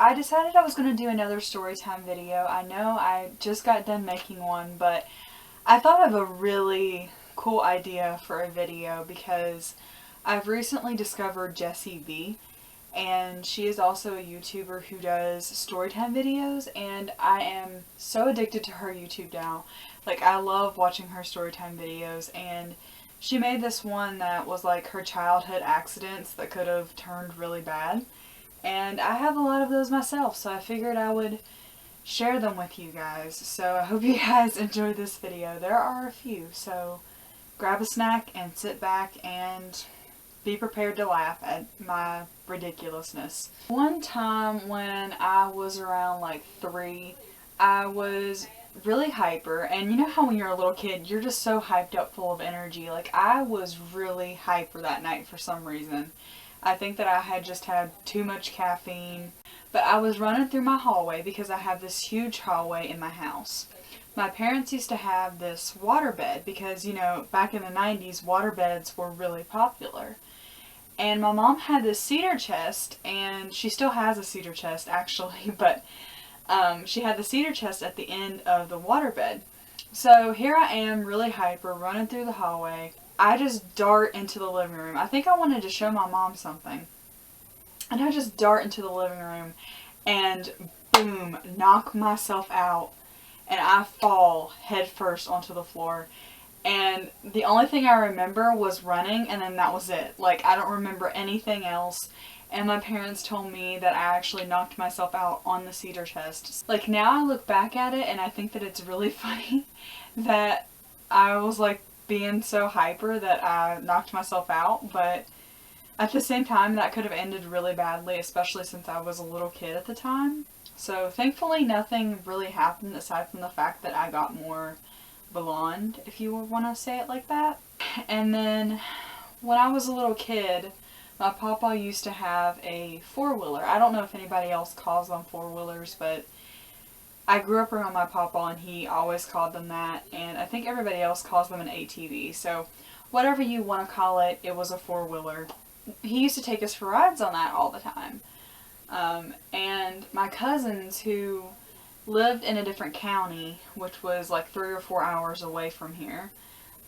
I decided I was going to do another storytime video. I know I just got done making one, but I thought of a really cool idea for a video because I've recently discovered Jessi Vee, and she is also a YouTuber who does storytime videos, and I am so addicted to her YouTube now. Like, I love watching her storytime videos, and she made this one that was like her childhood accidents that could have turned really bad. And I have a lot of those myself, so I figured I would share them with you guys. So I hope you guys enjoyed this video. There are a few, so grab a snack and sit back and be prepared to laugh at my ridiculousness. One time when I was around like 3, I was really hyper, and you know how when you're a little kid, you're just so hyped up, full of energy. Like, I was really hyper that night for some reason. I think that I had just had too much caffeine, but I was running through my hallway because I have this huge hallway in my house. My parents used to have this waterbed because, you know, back in the 90s, waterbeds were really popular. And my mom had this cedar chest, and she still has a cedar chest actually, but she had the cedar chest at the end of the waterbed. So here I am, really hyper, running through the hallway. I just dart into the living room. I think I wanted to show my mom something. And I just dart into the living room and boom, knock myself out. And I fall head first onto the floor. And the only thing I remember was running, and then that was it. Like, I don't remember anything else. And my parents told me that I actually knocked myself out on the cedar chest. Like, now I look back at it and I think that it's really funny that I was like being so hyper that I knocked myself out, but at the same time that could have ended really badly, especially since I was a little kid at the time. So thankfully nothing really happened aside from the fact that I got more blonde, if you want to say it like that. And then when I was a little kid, my papa used to have a four-wheeler. I don't know if anybody else calls them four-wheelers, but I grew up around my papa and he always called them that, and I think everybody else calls them an ATV. So whatever you want to call it, it was a four-wheeler. He used to take us for rides on that all the time. And my cousins who lived in a different county, which was like 3 or 4 hours away from here,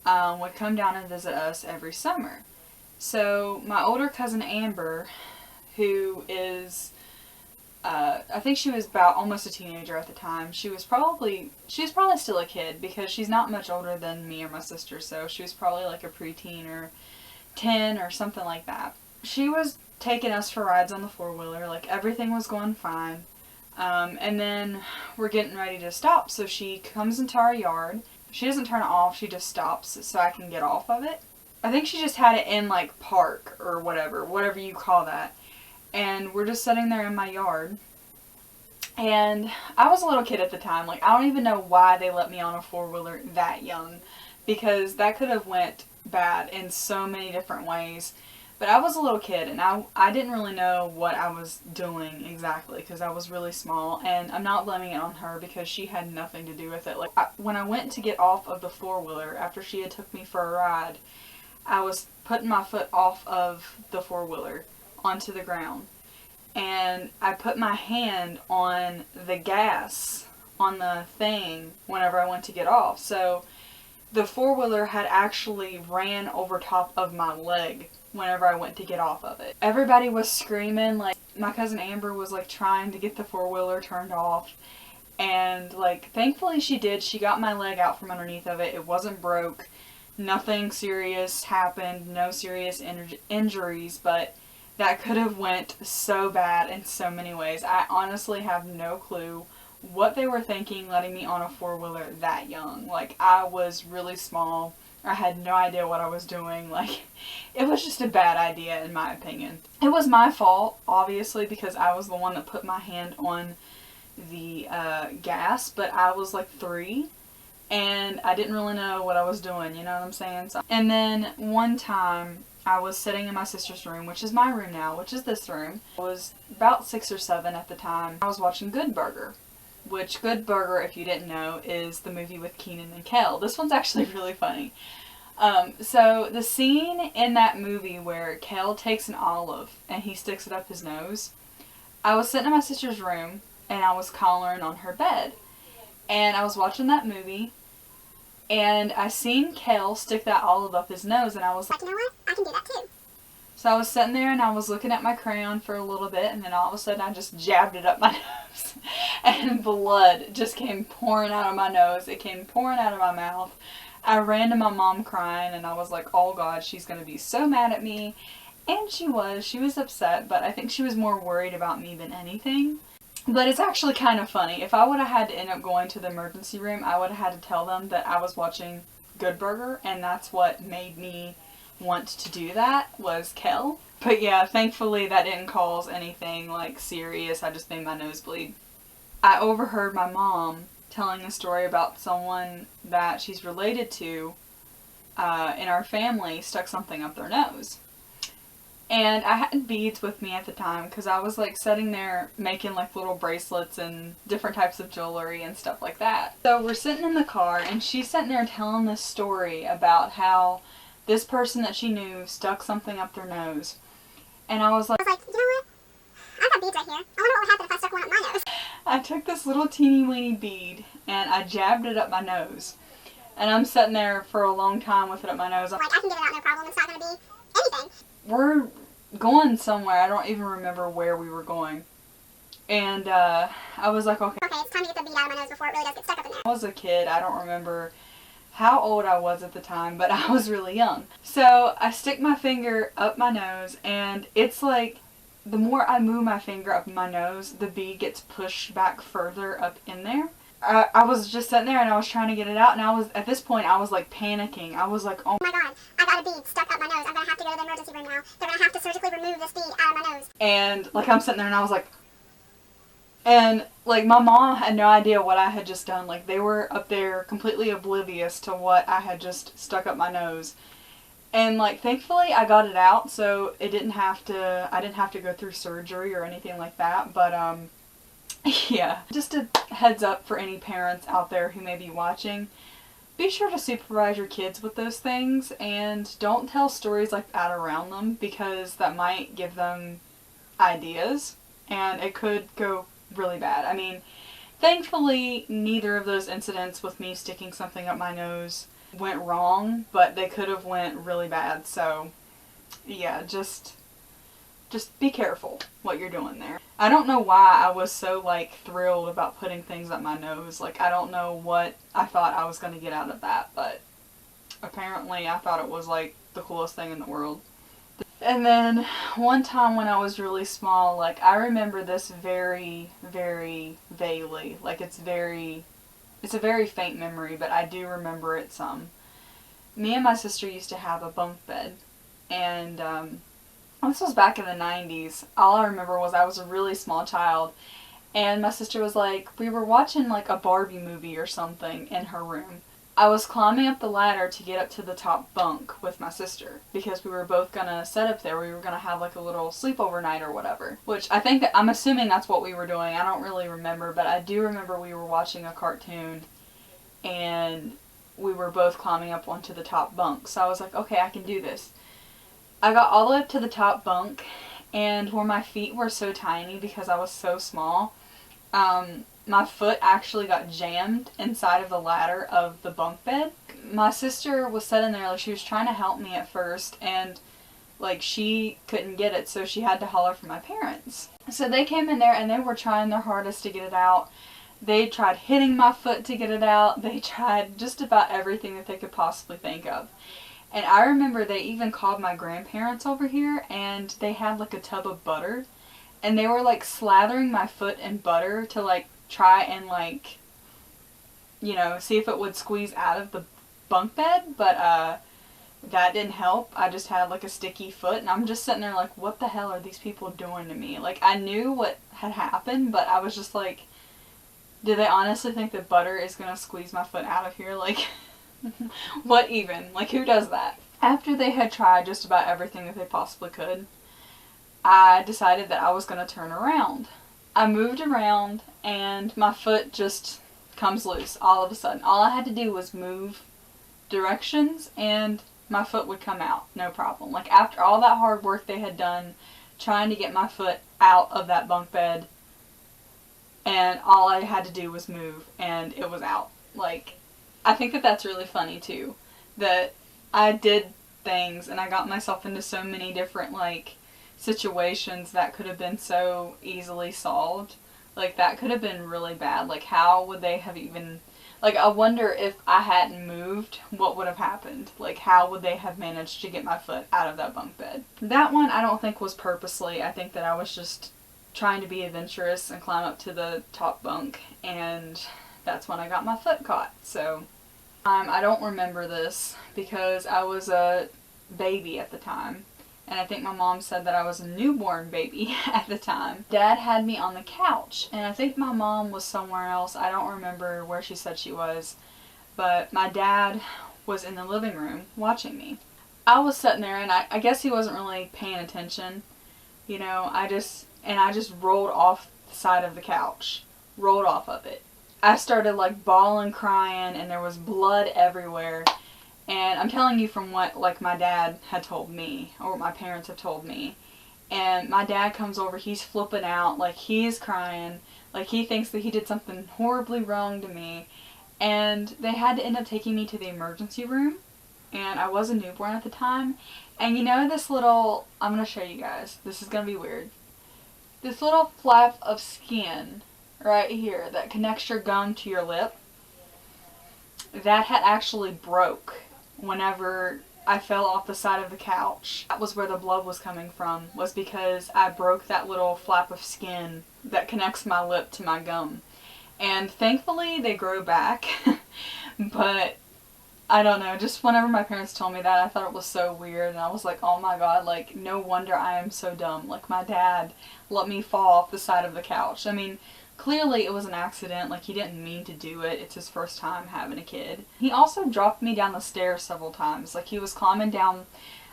would come down and visit us every summer. So my older cousin Amber, who is, I think she was about almost a teenager at the time. She was probably still a kid because she's not much older than me or my sister. So she was probably like a preteen or 10 or something like that. She was taking us for rides on the four-wheeler. Like, everything was going fine. And then we're getting ready to stop. So she comes into our yard. She doesn't turn it off. She just stops so I can get off of it. I think she just had it in like park or whatever you call that. And we're just sitting there in my yard. And I was a little kid at the time. Like, I don't even know why they let me on a four-wheeler that young, because that could have went bad in so many different ways. But I was a little kid, and I didn't really know what I was doing exactly because I was really small. And I'm not blaming it on her because she had nothing to do with it. Like, when I went to get off of the four-wheeler after she had took me for a ride, I was putting my foot off of the four-wheeler onto the ground. And I put my hand on the gas on the thing whenever I went to get off. So the four-wheeler had actually ran over top of my leg whenever I went to get off of it. Everybody was screaming. Like, my cousin Amber was like trying to get the four-wheeler turned off. And like, thankfully she did. She got my leg out from underneath of it. It wasn't broke. Nothing serious happened. No serious injuries, but that could have went so bad in so many ways. I honestly have no clue what they were thinking letting me on a four-wheeler that young. Like, I was really small. I had no idea what I was doing. Like, it was just a bad idea in my opinion. It was my fault, obviously, because I was the one that put my hand on the gas, but I was like 3. And I didn't really know what I was doing, you know what I'm saying? So, and then one time, I was sitting in my sister's room, which is my room now, which is this room. I was about 6 or 7 at the time. I was watching Good Burger, which Good Burger, if you didn't know, is the movie with Keenan and Kel. This one's actually really funny. So the scene in that movie where Kel takes an olive and he sticks it up his nose, I was sitting in my sister's room, and I was collaring on her bed. And I was watching that movie, and I seen Kel stick that olive up his nose, and I was like, you know what? I can do that too. So I was sitting there, and I was looking at my crayon for a little bit, and then all of a sudden I just jabbed it up my nose. And blood just came pouring out of my nose. It came pouring out of my mouth. I ran to my mom crying, and I was like, oh God, she's going to be so mad at me. And she was. She was upset, but I think she was more worried about me than anything. But it's actually kind of funny. If I would have had to end up going to the emergency room, I would have had to tell them that I was watching Good Burger, and that's what made me want to do that, was Kel. But yeah, thankfully that didn't cause anything like serious. I just made my nose bleed. I overheard my mom telling a story about someone that she's related to in our family stuck something up their nose. And I had beads with me at the time because I was like sitting there making like little bracelets and different types of jewelry and stuff like that. So we're sitting in the car, and she's sitting there telling this story about how this person that she knew stuck something up their nose. And I was like, you know what? I've got beads right here. I wonder what would happen if I stuck one up my nose. I took this little teeny weeny bead and I jabbed it up my nose. And I'm sitting there for a long time with it up my nose. Like, I can get it out no problem. It's not going to be anything. We're going somewhere. I don't even remember where we were going. And I was like, okay, it's time to get the bead out of my nose before it really does get stuck up in there. I was a kid. I don't remember how old I was at the time, but I was really young. So I stick my finger up my nose, and it's like the more I move my finger up my nose, the bead gets pushed back further up in there. I was just sitting there, and I was trying to get it out, and at this point I was like panicking. I was like, oh my God, I got a bead stuck up my nose. I'm going to have to go to the emergency room now. They're going to have to surgically remove this bead out of my nose. And like I'm sitting there, and I was like, and like my mom had no idea what I had just done. Like they were up there completely oblivious to what I had just stuck up my nose. And like thankfully I got it out, so I didn't have to go through surgery or anything like that. But yeah, just a heads up for any parents out there who may be watching. Be sure to supervise your kids with those things, and don't tell stories like that around them, because that might give them ideas and it could go really bad. I mean, thankfully neither of those incidents with me sticking something up my nose went wrong, but they could have went really bad. So yeah, just be careful what you're doing there. I don't know why I was so like thrilled about putting things up my nose. Like I don't know what I thought I was going to get out of that, but apparently I thought it was like the coolest thing in the world. And then one time when I was really small, like I remember this very, very vaguely. Like it's a very faint memory, but I do remember it some. Me and my sister used to have a bunk bed, and this was back in the 90s. All I remember was I was a really small child, and my sister was like, we were watching like a Barbie movie or something in her room. I was climbing up the ladder to get up to the top bunk with my sister, because we were both gonna set up there. We were gonna have like a little sleepover night or whatever, which I'm assuming that's what we were doing. I don't really remember, but I do remember we were watching a cartoon and we were both climbing up onto the top bunk. So I was like, okay, I can do this. I got all the way up to the top bunk, and where my feet were so tiny because I was so small, my foot actually got jammed inside of the ladder of the bunk bed. My sister was sitting there, like she was trying to help me at first, and like she couldn't get it, so she had to holler for my parents. So they came in there and they were trying their hardest to get it out. They tried hitting my foot to get it out. They tried just about everything that they could possibly think of. And I remember they even called my grandparents over here, and they had like a tub of butter, and they were like slathering my foot in butter to like try and like, you know, see if it would squeeze out of the bunk bed, but that didn't help. I just had like a sticky foot, and I'm just sitting there like, what the hell are these people doing to me? Like I knew what had happened, but I was just like, do they honestly think that butter is gonna squeeze my foot out of here? Like what even? Like who does that? After they had tried just about everything that they possibly could, I decided that I was gonna turn around. I moved around and my foot just comes loose all of a sudden. All I had to do was move directions and my foot would come out, no problem. Like after all that hard work they had done trying to get my foot out of that bunk bed, and all I had to do was move, and it was out. Like, I think that that's really funny, too. That I did things, and I got myself into so many different, like, situations that could have been so easily solved. Like, that could have been really bad. Like, how would they have even... Like, I wonder if I hadn't moved, what would have happened? Like, how would they have managed to get my foot out of that bunk bed? That one I don't think was purposely. I think that I was just trying to be adventurous and climb up to the top bunk, and that's when I got my foot caught. So, I don't remember this because I was a baby at the time. And I think my mom said that I was a newborn baby at the time. Dad had me on the couch, and I think my mom was somewhere else. I don't remember where she said she was, but my dad was in the living room watching me. I was sitting there, and I guess he wasn't really paying attention. You know, I just rolled off the side of the couch. Rolled off of it. I started like bawling, crying, and there was blood everywhere. And I'm telling you from what, like, my dad had told me, or what my parents had told me. And my dad comes over, he's flipping out, like, he's crying, like, he thinks that he did something horribly wrong to me. And they had to end up taking me to the emergency room, and I was a newborn at the time. And you know this little, I'm going to show you guys, this is going to be weird. This little flap of skin right here that connects your gum to your lip, that had actually broke whenever I fell off the side of the couch. That was where the blood was coming from, was because I broke that little flap of skin that connects my lip to my gum. And thankfully they grow back, but I don't know, just whenever my parents told me that, I thought it was so weird, and I was like, oh my god, like, no wonder I am so dumb. Like, my dad let me fall off the side of the couch. I mean, clearly it was an accident, like, he didn't mean to do it. It's his first time having a kid. He also dropped me down the stairs several times. Like, he was climbing down,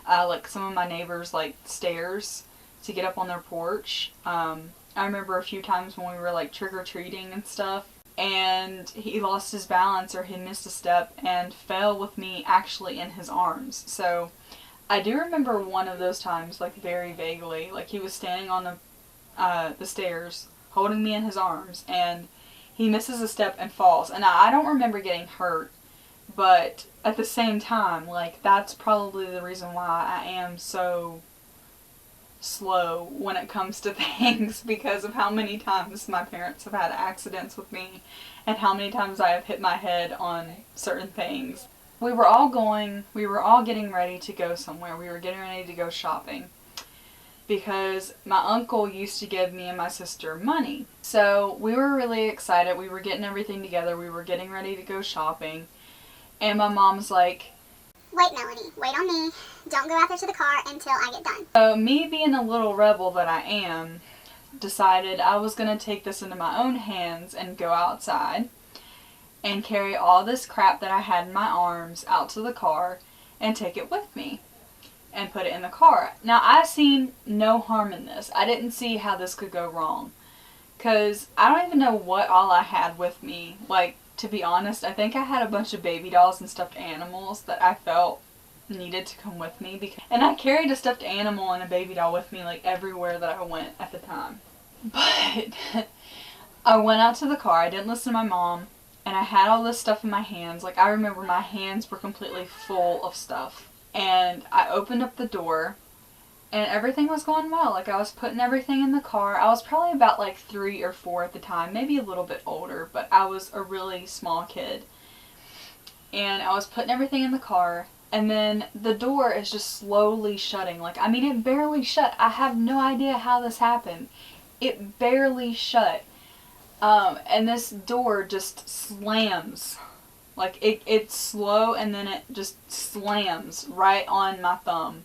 like, some of my neighbors', like, stairs to get up on their porch. I remember a few times when we were, like, trick-or-treating and stuff, and he lost his balance, or he missed a step, and fell with me actually in his arms. So, I do remember one of those times, like, very vaguely. Like, he was standing on the stairs, holding me in his arms, and he misses a step and falls. And I don't remember getting hurt, but at the same time, like, that's probably the reason why I am so slow when it comes to things, because of how many times my parents have had accidents with me, and how many times I have hit my head on certain things. We were all getting ready to go somewhere. We were getting ready to go shopping, because my uncle used to give me and my sister money. So we were really excited. We were getting everything together. We were getting ready to go shopping. And my mom's like, Wait, Melanie, wait on me. Don't go out there to the car until I get done. so me being a little rebel that I am, decided I was going to take this into my own hands and go outside and carry all this crap that I had in my arms out to the car and take it with me and put it in the car. Now, I seen no harm in this. I didn't see how this could go wrong, because I don't even know what all I had with me. Like, to be honest, I think I had a bunch of baby dolls and stuffed animals that I felt needed to come with me. And I carried a stuffed animal and a baby doll with me, like, everywhere that I went at the time. But I went out to the car. I didn't listen to my mom, and I had all this stuff in my hands. Like, I remember my hands were completely full of stuff. And I opened up the door, and everything was going well. Like, I was putting everything in the car. I was probably about, like, 3 or 4 at the time, maybe a little bit older, but I was a really small kid. And I was putting everything in the car, and then the door is just slowly shutting. Like, I mean, it barely shut. I have no idea how this happened. It barely shut. And this door just slams. Like, it's slow, and then it just slams right on my thumb.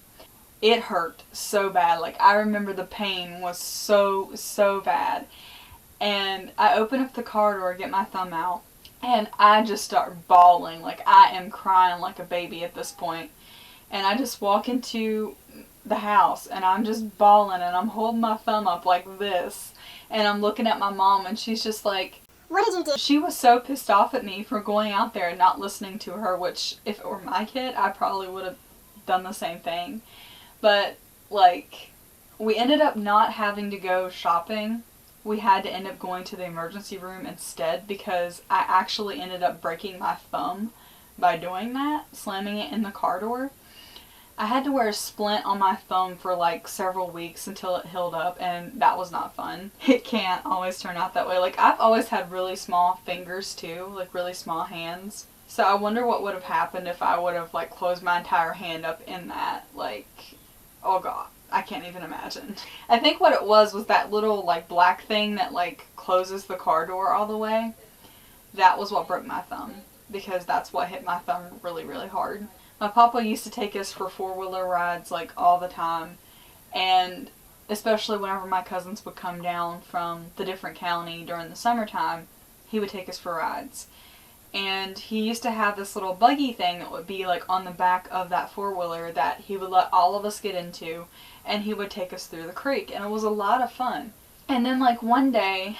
It hurt so bad. Like, I remember the pain was so bad. And I open up the car door, get my thumb out, and I just start bawling. Like, I am crying like a baby at this point. And I just walk into the house, and I'm just bawling, and I'm holding my thumb up like this. And I'm looking at my mom, and she's just like, What did you do? she was so pissed off at me for going out there and not listening to her, which, if it were my kid, I probably would have done the same thing. But, like, We ended up not having to go shopping. We had to end up going to the emergency room instead because I actually ended up breaking my thumb by doing that, slamming it in the car door. I had to wear a splint on my thumb for like several weeks until it healed up, and that was not fun. It can't always turn out that way. Like, I've always had really small fingers too, like really small hands. So I wonder what would have happened if I would have like closed my entire hand up in that. Like, oh god, I can't even imagine. I think what it was that little like black thing that like closes the car door all the way. That was what broke my thumb, because that's what hit my thumb really, really hard. My papa used to take us for four-wheeler rides like all the time, and especially whenever my cousins would come down from the different county during the summertime, he would take us for rides. And he used to have this little buggy thing that would be like on the back of that four-wheeler that he would let all of us get into, and he would take us through the creek, and it was a lot of fun. And then like one day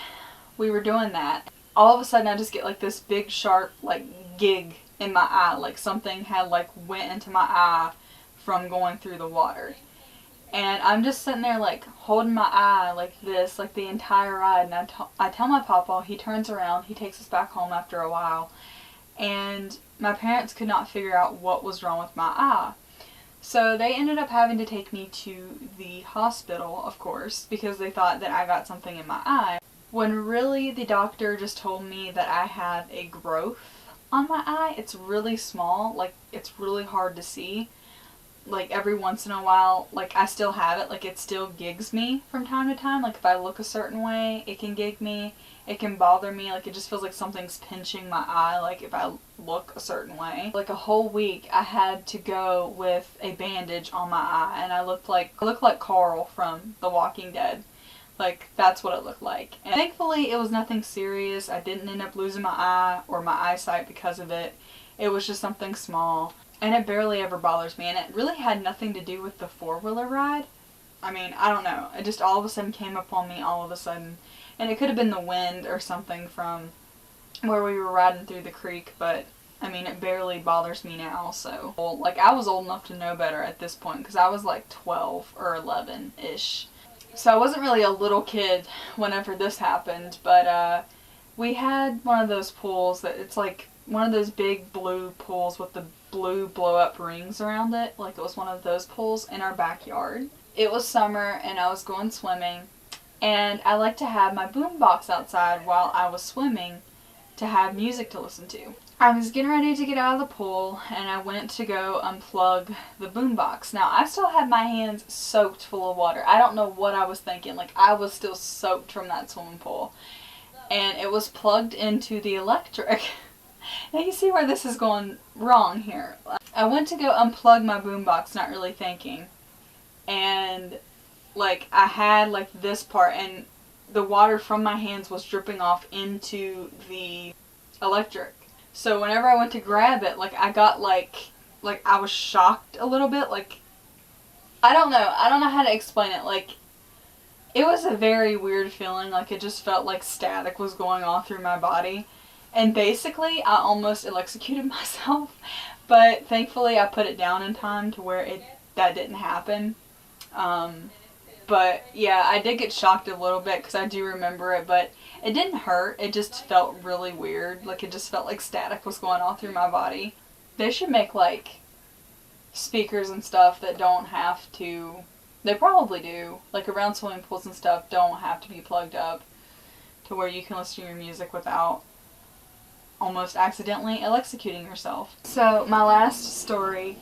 we were doing that, all of a sudden I just get like this big sharp like gig in my eye, like something had like went into my eye from going through the water. And I'm just sitting there like holding my eye like this, like the entire ride, and I tell my papa, he turns around, he takes us back home after a while, and my parents could not figure out what was wrong with my eye. So they ended up having to take me to the hospital, of course, because they thought that I got something in my eye, when really the doctor just told me that I had a growth on my eye. It's really small, like it's really hard to see. Like every once in a while, like I still have it, like it still gigs me from time to time. Like if I look a certain way, it can gig me, it can bother me, like it just feels like something's pinching my eye, like if I look a certain way. Like a whole week I had to go with a bandage on my eye, and I looked like Carl from The Walking Dead. Like, that's what it looked like. And thankfully, it was nothing serious. I didn't end up losing my eye or my eyesight because of it. It was just something small. And it barely ever bothers me. And it really had nothing to do with the four-wheeler ride. I mean, I don't know. It just all of a sudden came upon me all of a sudden. And it could have been the wind or something from where we were riding through the creek. But, I mean, it barely bothers me now. So, well, like, I was old enough to know better at this point. Because I was like 12 or 11-ish. So I wasn't really a little kid whenever this happened, but we had one of those pools that it's like one of those big blue pools with the blue blow-up rings around it. Like it was one of those pools in our backyard. It was summer and I was going swimming, and I like to have my boombox outside while I was swimming to have music to listen to. I was getting ready to get out of the pool, and I went to go unplug the boombox. Now, I still had my hands soaked full of water. I don't know what I was thinking. Like, I was still soaked from that swimming pool. And it was plugged into the electric. Now, you see where this is going wrong here. I went to go unplug my boombox, not really thinking. And, like, I had, like, this part, and the water from my hands was dripping off into the electric. So whenever I went to grab it, like, I got, like I was shocked a little bit, like, I don't know how to explain it, like, it was a very weird feeling, like, it just felt like static was going on through my body, and basically, I almost electrocuted myself, but thankfully, I put it down in time to where that didn't happen. But, yeah, I did get shocked a little bit, because I do remember it, but it didn't hurt. It just felt really weird. Like, it just felt like static was going all through my body. They should make, like, speakers and stuff that don't have to... They probably do. Like, around swimming pools and stuff don't have to be plugged up to where you can listen to your music without almost accidentally electrocuting yourself. So, my last story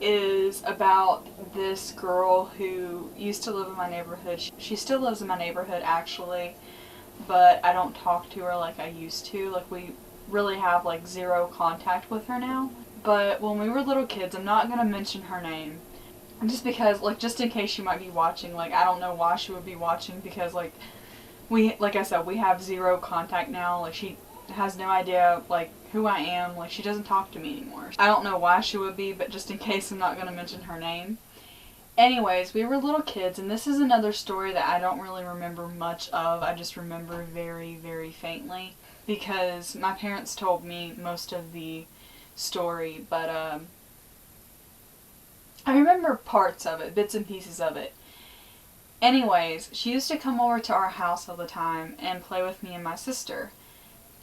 is about this girl who used to live in my neighborhood. She still lives in my neighborhood, actually, but I don't talk to her like I used to. Like, we really have, like, zero contact with her now. But when we were little kids, I'm not gonna mention her name, just because, like, just in case she might be watching. Like, I don't know why she would be watching, because, like I said, we have zero contact now. Like, she has no idea, like, who I am. Like, she doesn't talk to me anymore. I don't know why she would be, but just in case, I'm not going to mention her name. Anyways, we were little kids, and this is another story that I don't really remember much of. I just remember very, very faintly, because my parents told me most of the story, but I remember parts of it, bits and pieces of it. Anyways, she used to come over to our house all the time and play with me and my sister.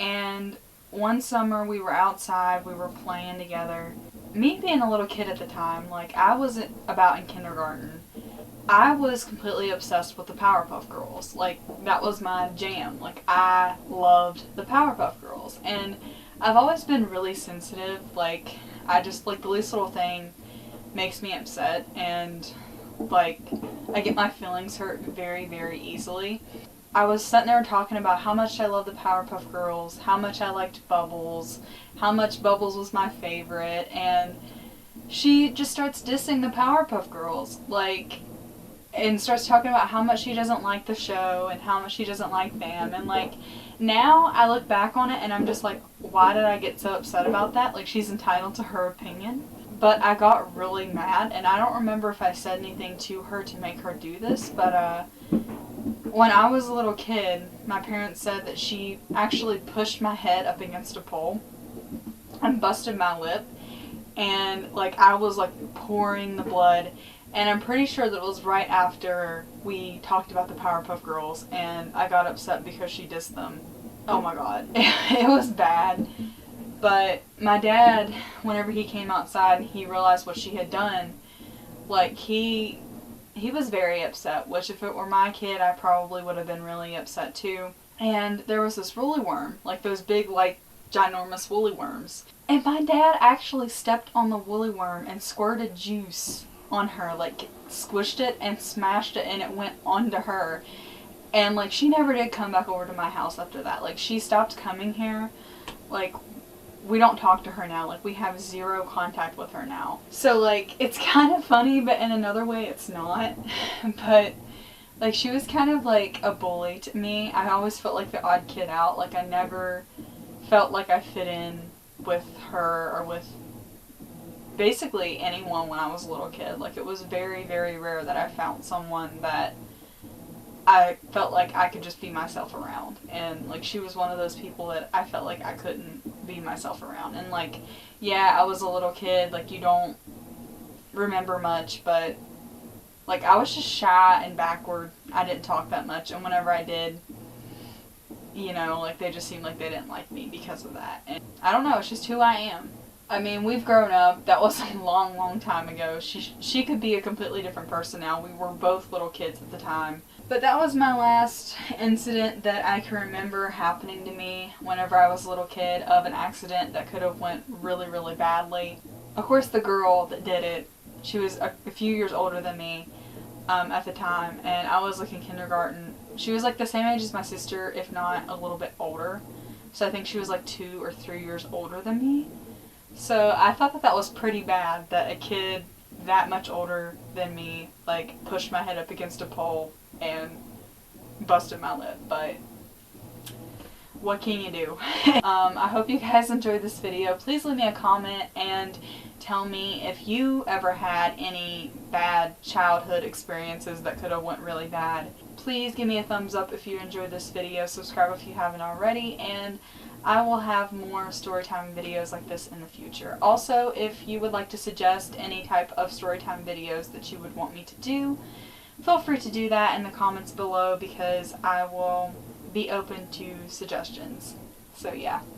And one summer we were outside, we were playing together. Me being a little kid at the time, like I was about in kindergarten, I was completely obsessed with the Powerpuff Girls. Like that was my jam. Like I loved the Powerpuff Girls. And I've always been really sensitive. Like I just, like the least little thing makes me upset, and like I get my feelings hurt very, very easily. I was sitting there talking about how much I love the Powerpuff Girls, how much I liked Bubbles, how much Bubbles was my favorite, and she just starts dissing the Powerpuff Girls, like, and starts talking about how much she doesn't like the show and how much she doesn't like them, and like, now I look back on it and I'm just like, why did I get so upset about that? Like, she's entitled to her opinion. But I got really mad, and I don't remember if I said anything to her to make her do this, but when I was a little kid, my parents said that she actually pushed my head up against a pole and busted my lip, and like I was like pouring the blood, and I'm pretty sure that it was right after we talked about the Powerpuff Girls and I got upset because she dissed them. Oh my god. It was bad. But my dad, whenever he came outside and he realized what she had done, like he was very upset, which if it were my kid, I probably would have been really upset too. And there was this woolly worm, like those big, like, ginormous woolly worms. And my dad actually stepped on the woolly worm and squirted juice on her, like squished it and smashed it, and it went onto her. And like she never did come back over to my house after that. Like she stopped coming here. Like we don't talk to her now. Like we have zero contact with her now. So like it's kind of funny, but in another way it's not. But like she was kind of like a bully to me. I always felt like the odd kid out. Like I never felt like I fit in with her or with basically anyone when I was a little kid. Like it was very, very rare that I found someone that I felt like I could just be myself around. And like she was one of those people that I felt like I couldn't be myself around. And like, yeah, I was a little kid, like you don't remember much, but like I was just shy and backward. I didn't talk that much, and whenever I did, you know, like they just seemed like they didn't like me because of that. And I don't know, it's just who I am. I mean, we've grown up. That was a long, long time ago. She could be a completely different person now. We were both little kids at the time. But that was my last incident that I can remember happening to me whenever I was a little kid, of an accident that could have went really, really badly. Of course, the girl that did it, she was a few years older than me at the time, and I was like in kindergarten. She was like the same age as my sister, if not a little bit older. So I think she was like 2 or 3 years older than me. So I thought that that was pretty bad, that a kid that much older than me like pushed my head up against a pole and busted my lip. But what can you do? I hope you guys enjoyed this video. Please leave me a comment and tell me if you ever had any bad childhood experiences that could have went really bad. Please give me a thumbs up if you enjoyed this video. Subscribe if you haven't already, and I will have more storytime videos like this in the future. Also, if you would like to suggest any type of storytime videos that you would want me to do, feel free to do that in the comments below, because I will be open to suggestions. So yeah.